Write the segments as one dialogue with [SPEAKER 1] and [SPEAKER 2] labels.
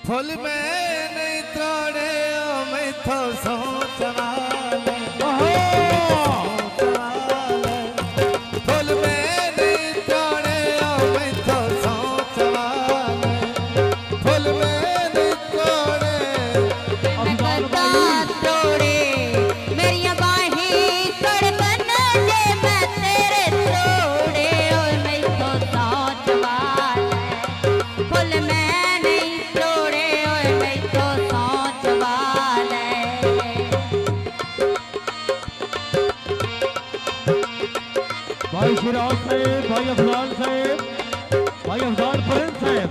[SPEAKER 1] Full में नहीं तोड़े मैं तो सोचना फुल में नहीं तोड़े मैं तो सोचना फुल में नहीं तोड़े
[SPEAKER 2] तोड़े मेरी बाहें कड़कन ले मैं तेरे तोड़े और मैं तो सोच वाला फुल में
[SPEAKER 3] भाई शिराज साहेब, भाई अफजाल साहेब, भाई अफजाल प्रिंस साहेब।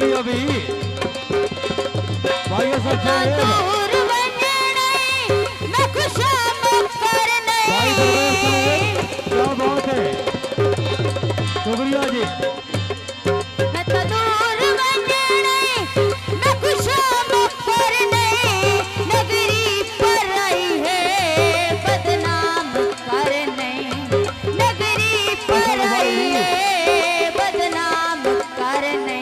[SPEAKER 3] जिंदगी अभी भाई सब
[SPEAKER 2] दूर बनने मैं खुशामद करने
[SPEAKER 3] भाई दरबार साहब क्या बात है शुक्रिया जी
[SPEAKER 2] मैं तो दूर बनने मैं खुशामद करने नगरी पर आई है बदनाम करने नगरी पर आई है बदनाम करने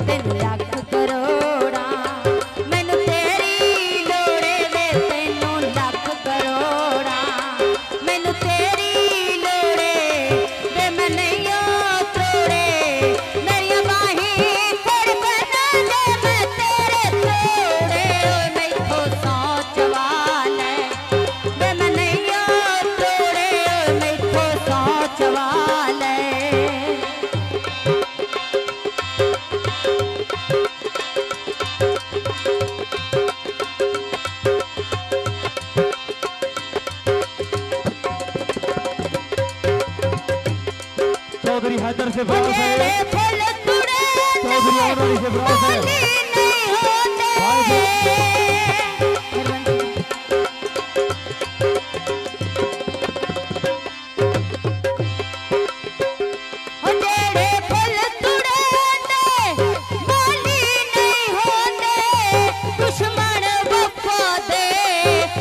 [SPEAKER 2] 3 लाख करोड़ा मैनू तेरी लोड़े वे तैनू लाख करोड़ा मैनू तेरी लोड़े वे मैं नहीं तोड़े मेरिया बाहीं धड़कन दे मैं तेरे तोड़े मैथों सोच वाले वे मैं नहीं तोड़े मैथों सोच वाले
[SPEAKER 3] चौधरी हैदर से ब्राउन
[SPEAKER 2] तेरे
[SPEAKER 3] है
[SPEAKER 2] फूल तुड़े
[SPEAKER 3] चौधरी आमरानी से ब्राउन है
[SPEAKER 2] नहीं होते तेरे फूल तुड़े बोली नहीं होते दुश्मन वफा दे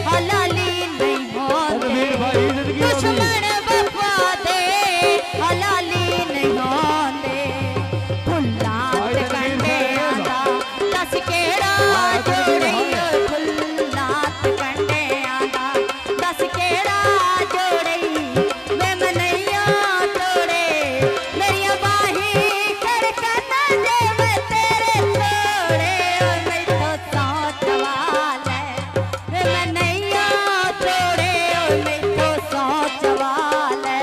[SPEAKER 2] हलाली नहीं होते
[SPEAKER 3] रणवीर भाई जिंदगी अभी
[SPEAKER 2] दुश्मन वफा दे हलाली नहीं होंदे फुल्लात कंडे आंदा दस केड़ा जोड़े फुल्लात कंडे आंदा दस केड़ा जोड़े वे मनैया तोड़े मेरिया बाहीं धड़कन दे मैं तेरे तोड़े मैं तो सोच वाले वे मनैया तोड़े मैं तो सोच वाले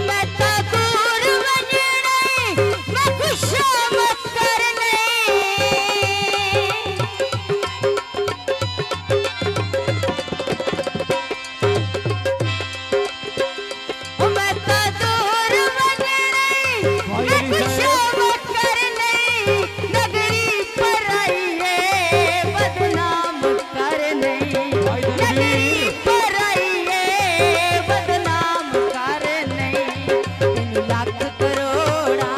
[SPEAKER 2] मैं तो दूर बनने मैं खुशामद करने मैं तो दूर बनने मैं खुशामद करने नगरी पर आई है बदनाम करने नगरी पर आई है बदनाम करने 3 लाख करोड़ा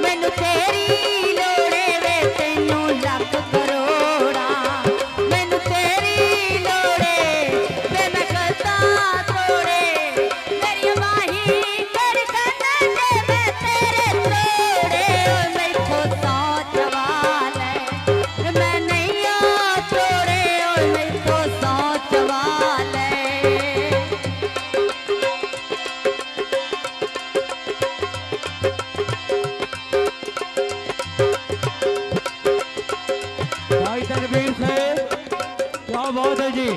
[SPEAKER 2] मैनू तेरी लोड़े वे तैनू लाख करोड़ा मैनू तेरी लोड़े वे मैं करता तोड़े मेरी बाहीं धड़कन दे मैं तेरे तोड़े मैथों सोच वाले मैं नहीं तोड़े मैथों सोच वाले
[SPEAKER 3] भाई तनवीर साहब क्या बात है जी